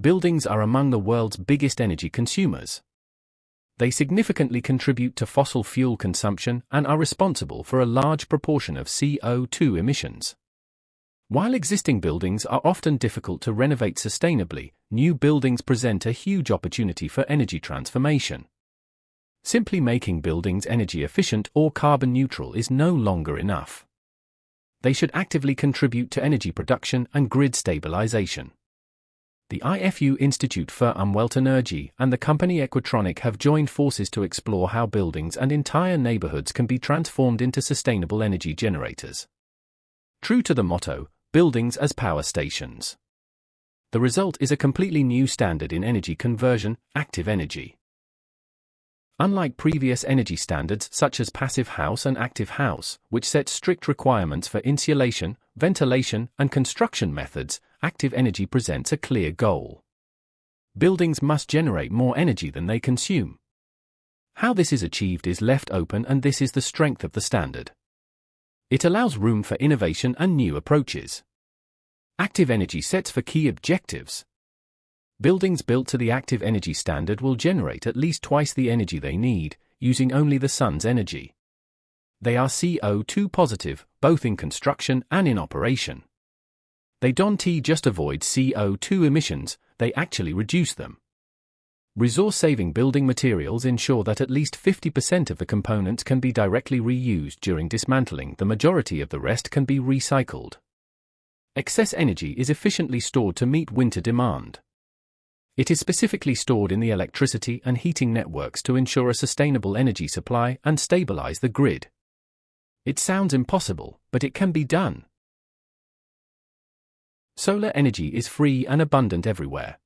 Buildings are among the world's biggest energy consumers. They significantly contribute to fossil fuel consumption and are responsible for a large proportion of CO2 emissions. While existing buildings are often difficult to renovate sustainably, new buildings present a huge opportunity for energy transformation. Simply making buildings energy efficient or carbon neutral is no longer enough. They should actively contribute to energy production and grid stabilization. The IFU Institute for Activenergy and the company Equitronic have joined forces to explore how buildings and entire neighborhoods can be transformed into sustainable energy generators. True to the motto, buildings as power stations. The result is a completely new standard in energy conversion, active energy. Unlike previous energy standards such as passive house and active house, which set strict requirements for insulation, ventilation, and construction methods, active energy presents a clear goal. Buildings must generate more energy than they consume. How this is achieved is left open, and this is the strength of the standard. It allows room for innovation and new approaches. Active energy sets for key objectives. Buildings built to the active energy standard will generate at least twice the energy they need, using only the sun's energy. They are CO2 positive, both in construction and in operation. They don't just avoid CO2 emissions, they actually reduce them. Resource-saving building materials ensure that at least 50% of the components can be directly reused during dismantling. The majority of the rest can be recycled. Excess energy is efficiently stored to meet winter demand. It is specifically stored in the electricity and heating networks to ensure a sustainable energy supply and stabilize the grid. It sounds impossible, but it can be done. Solar energy is free and abundant everywhere.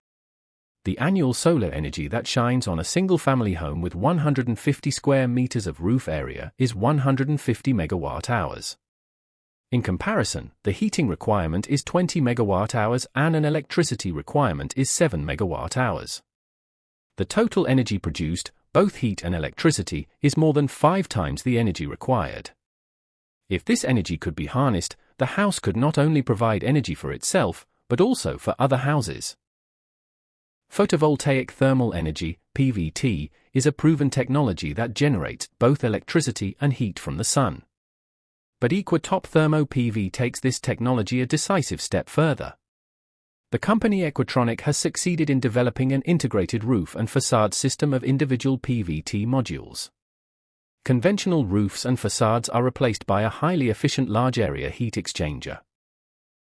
The annual solar energy that shines on a single-family home with 150 square meters of roof area is 150 megawatt-hours. In comparison, the heating requirement is 20 megawatt-hours and an electricity requirement is 7 megawatt-hours. The total energy produced, both heat and electricity, is more than 5 times the energy required. If this energy could be harnessed, the house could not only provide energy for itself, but also for other houses. Photovoltaic thermal energy, PVT, is a proven technology that generates both electricity and heat from the sun. But Equitop Thermo PV takes this technology a decisive step further. The company Equitronic has succeeded in developing an integrated roof and facade system of individual PVT modules. Conventional roofs and facades are replaced by a highly efficient large-area heat exchanger.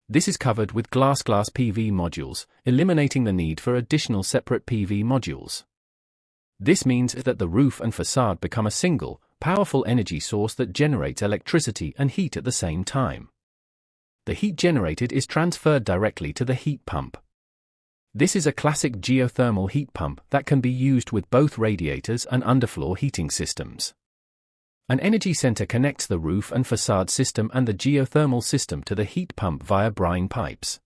This is covered with glass PV modules, eliminating the need for additional separate PV modules. This means that the roof and facade become a single, powerful energy source that generates electricity and heat at the same time. The heat generated is transferred directly to the heat pump. This is a classic geothermal heat pump that can be used with both radiators and underfloor heating systems. An energy center connects the roof and facade system and the geothermal system to the heat pump via brine pipes.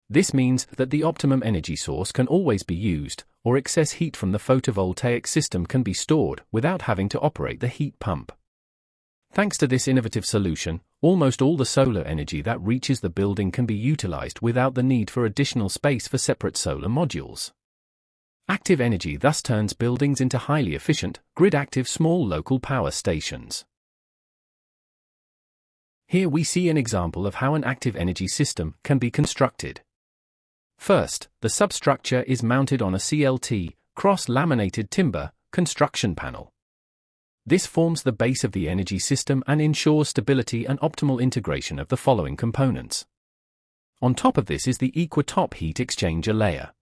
This means that the optimum energy source can always be used, or excess heat from the photovoltaic system can be stored without having to operate the heat pump. Thanks to this innovative solution, almost all the solar energy that reaches the building can be utilized without the need for additional space for separate solar modules. Active energy thus turns buildings into highly efficient, grid-active small local power stations. Here we see an example of how an active energy system can be constructed. First, the substructure is mounted on a CLT, cross-laminated timber, construction panel. This forms the base of the energy system and ensures stability and optimal integration of the following components. On top of this is the Equitop heat exchanger layer.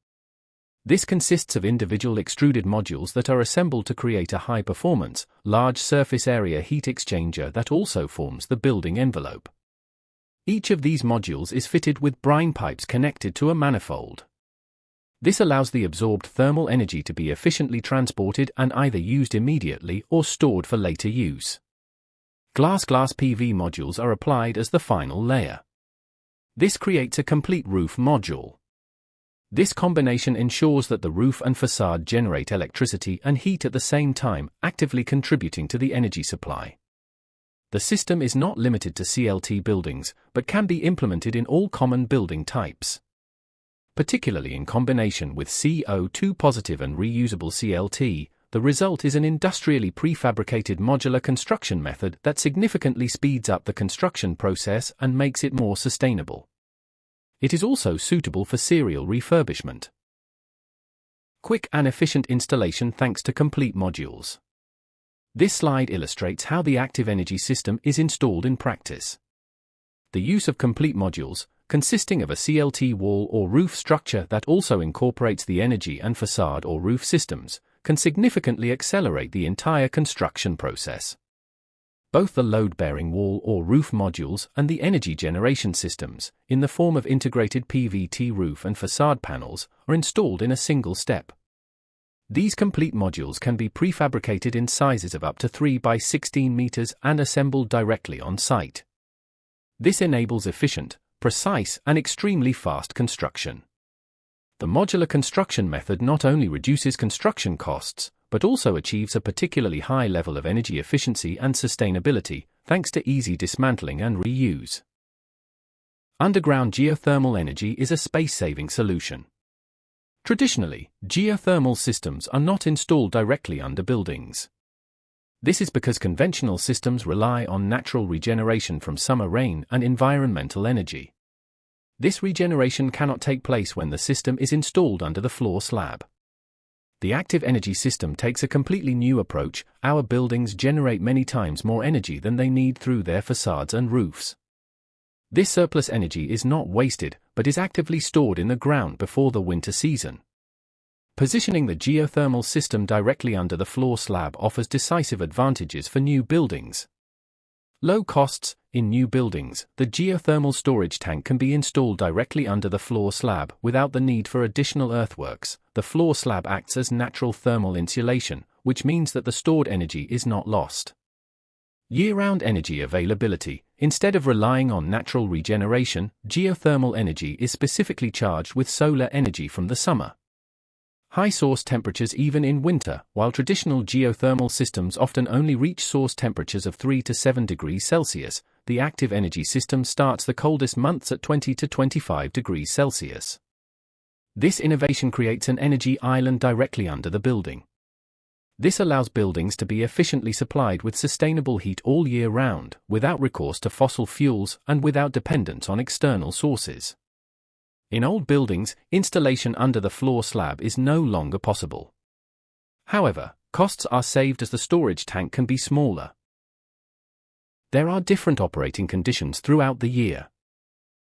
This consists of individual extruded modules that are assembled to create a high-performance, large surface area heat exchanger that also forms the building envelope. Each of these modules is fitted with brine pipes connected to a manifold. This allows the absorbed thermal energy to be efficiently transported and either used immediately or stored for later use. Glass PV modules are applied as the final layer. This creates a complete roof module. This combination ensures that the roof and facade generate electricity and heat at the same time, actively contributing to the energy supply. The system is not limited to CLT buildings, but can be implemented in all common building types. particularly in combination with CO2 positive and reusable CLT. The result is an industrially prefabricated modular construction method that significantly speeds up the construction process and makes it more sustainable. It is also suitable for serial refurbishment. Quick and efficient installation thanks to complete modules. This slide illustrates how the active energy system is installed in practice. The use of complete modules, consisting of a CLT wall or roof structure that also incorporates the energy and facade or roof systems, can significantly accelerate the entire construction process. Both the load-bearing wall or roof modules and the energy generation systems, in the form of integrated PVT roof and facade panels, are installed in a single step. These complete modules can be prefabricated in sizes of up to 3 by 16 meters and assembled directly on site. This enables efficient, precise, and extremely fast construction. The modular construction method not only reduces construction costs, but also achieves a particularly high level of energy efficiency and sustainability, thanks to easy dismantling and reuse. Underground geothermal energy is a space-saving solution. Traditionally, geothermal systems are not installed directly under buildings. This is because conventional systems rely on natural regeneration from summer rain and environmental energy. This regeneration cannot take place when the system is installed under the floor slab. The active energy system takes a completely new approach. Our buildings generate many times more energy than they need through their facades and roofs. This surplus energy is not wasted, but is actively stored in the ground before the winter season. Positioning the geothermal system directly under the floor slab offers decisive advantages for new buildings. Low costs. In new buildings, the geothermal storage tank can be installed directly under the floor slab without the need for additional earthworks. The floor slab acts as natural thermal insulation, which means that the stored energy is not lost. Year-round energy availability. Instead of relying on natural regeneration, geothermal energy is specifically charged with solar energy from the summer. High source temperatures even in winter. While traditional geothermal systems often only reach source temperatures of 3 to 7 degrees Celsius, the active energy system starts the coldest months at 20 to 25 degrees Celsius. This innovation creates an energy island directly under the building. This allows buildings to be efficiently supplied with sustainable heat all year round, without recourse to fossil fuels and without dependence on external sources. In old buildings, installation under the floor slab is no longer possible. However, costs are saved as the storage tank can be smaller. There are different operating conditions throughout the year.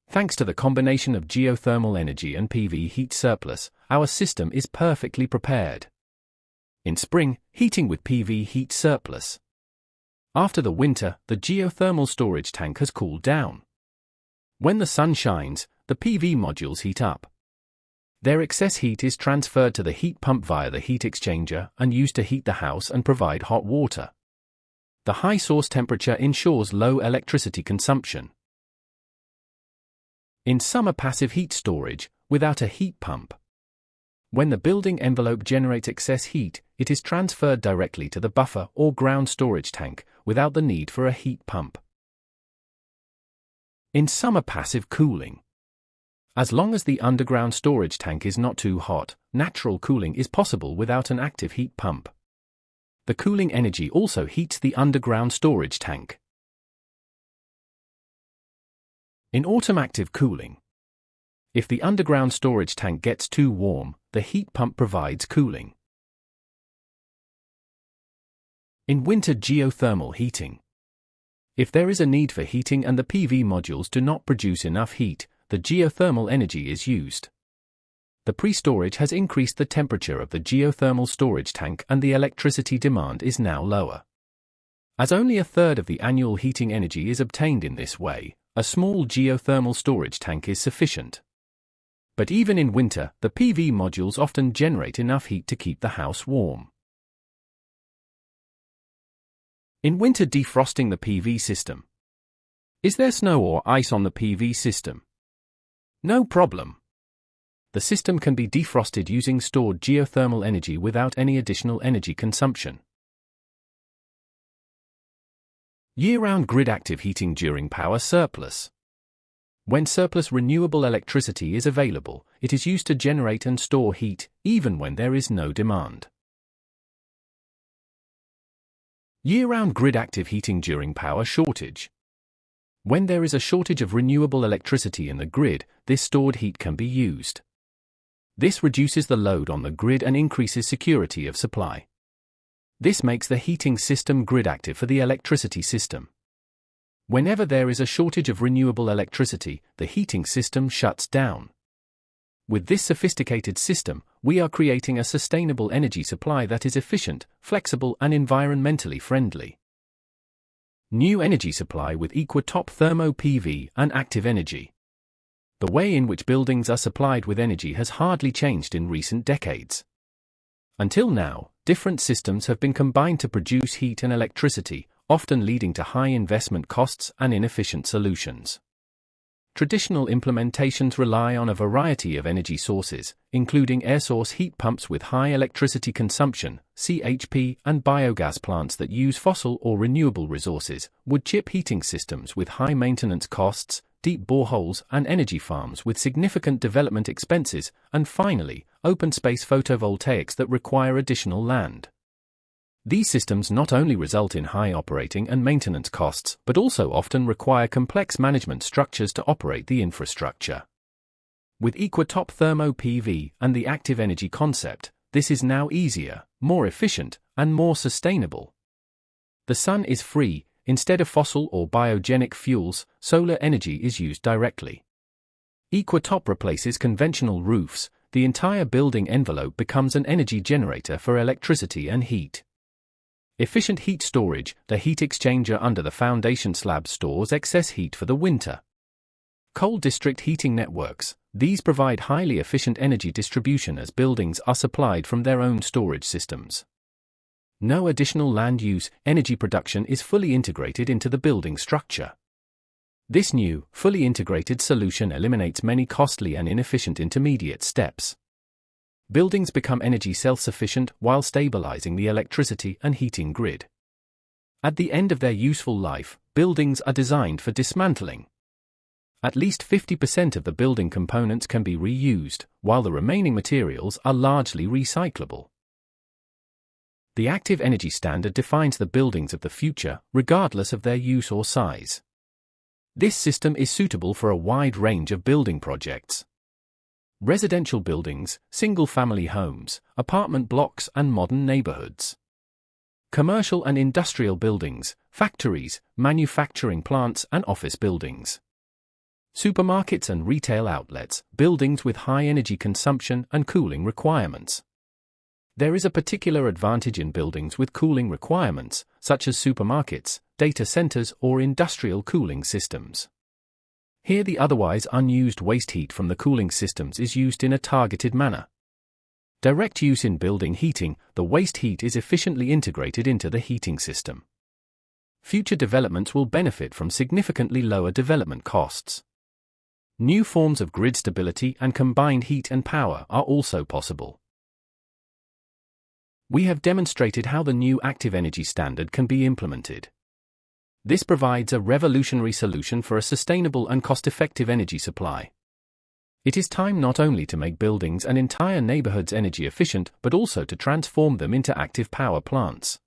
Thanks to the combination of geothermal energy and PV heat surplus, our system is perfectly prepared. In spring, heating with PV heat surplus. After the winter, the geothermal storage tank has cooled down. When the sun shines, the PV modules heat up. Their excess heat is transferred to the heat pump via the heat exchanger and used to heat the house and provide hot water. The high source temperature ensures low electricity consumption. In summer, passive heat storage, without a heat pump. When the building envelope generates excess heat, it is transferred directly to the buffer or ground storage tank, without the need for a heat pump. In summer, passive cooling. As long as the underground storage tank is not too hot, natural cooling is possible without an active heat pump. The cooling energy also heats the underground storage tank. In autumn, active cooling. If the underground storage tank gets too warm, the heat pump provides cooling. In winter, geothermal heating. If there is a need for heating and the PV modules do not produce enough heat, the geothermal energy is used. The pre-storage has increased the temperature of the geothermal storage tank and the electricity demand is now lower. As only a third of the annual heating energy is obtained in this way, a small geothermal storage tank is sufficient. But even in winter, the PV modules often generate enough heat to keep the house warm. In winter, defrosting the PV system. Is there snow or ice on the PV system? No problem. The system can be defrosted using stored geothermal energy without any additional energy consumption. Year-round grid active heating during power surplus. When surplus renewable electricity is available, it is used to generate and store heat, even when there is no demand. Year-round grid-active heating during power shortage. When there is a shortage of renewable electricity in the grid, this stored heat can be used. This reduces the load on the grid and increases security of supply. This makes the heating system grid-active for the electricity system. Whenever there is a shortage of renewable electricity, the heating system shuts down. With this sophisticated system, we are creating a sustainable energy supply that is efficient, flexible, and environmentally friendly. New energy supply with EquiTop Thermo PV and activenergy. The way in which buildings are supplied with energy has hardly changed in recent decades. Until now, different systems have been combined to produce heat and electricity, often leading to high investment costs and inefficient solutions. Traditional implementations rely on a variety of energy sources, including air source heat pumps with high electricity consumption, CHP, and biogas plants that use fossil or renewable resources, wood chip heating systems with high maintenance costs, deep boreholes and energy farms with significant development expenses, and finally, open space photovoltaics that require additional land. These systems not only result in high operating and maintenance costs, but also often require complex management structures to operate the infrastructure. With EquiTop Thermo PV and the activenergy concept, this is now easier, more efficient, and more sustainable. The sun is free. Instead of fossil or biogenic fuels, solar energy is used directly. EquiTop replaces conventional roofs. The entire building envelope becomes an energy generator for electricity and heat. Efficient heat storage. The heat exchanger under the foundation slab stores excess heat for the winter. Cold district heating networks. These provide highly efficient energy distribution as buildings are supplied from their own storage systems. No additional land use. Energy production is fully integrated into the building structure. This new, fully integrated solution eliminates many costly and inefficient intermediate steps. Buildings become energy self-sufficient while stabilizing the electricity and heating grid. At the end of their useful life, buildings are designed for dismantling. At least 50% of the building components can be reused, while the remaining materials are largely recyclable. The activenergy standard defines the buildings of the future, regardless of their use or size. This system is suitable for a wide range of building projects. Residential buildings, single-family homes, apartment blocks and modern neighborhoods. Commercial and industrial buildings, factories, manufacturing plants and office buildings. Supermarkets and retail outlets, buildings with high energy consumption and cooling requirements. There is a particular advantage in buildings with cooling requirements, such as supermarkets, data centers or industrial cooling systems. Here the otherwise unused waste heat from the cooling systems is used in a targeted manner. Direct use in building heating, the waste heat is efficiently integrated into the heating system. Future developments will benefit from significantly lower development costs. New forms of grid stability and combined heat and power are also possible. We have demonstrated how the new activenergy standard can be implemented. This provides a revolutionary solution for a sustainable and cost-effective energy supply. It is time not only to make buildings and entire neighborhoods energy efficient, but also to transform them into active power plants.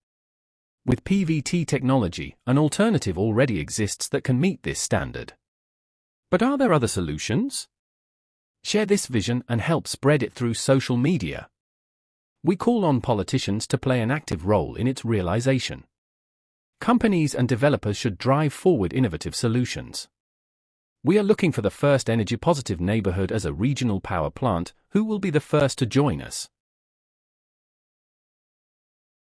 With PVT technology, an alternative already exists that can meet this standard. But are there other solutions? Share this vision and help spread it through social media. We call on politicians to play an active role in its realization. Companies and developers should drive forward innovative solutions. We are looking for the first energy-positive neighborhood as a regional power plant. Who will be the first to join us?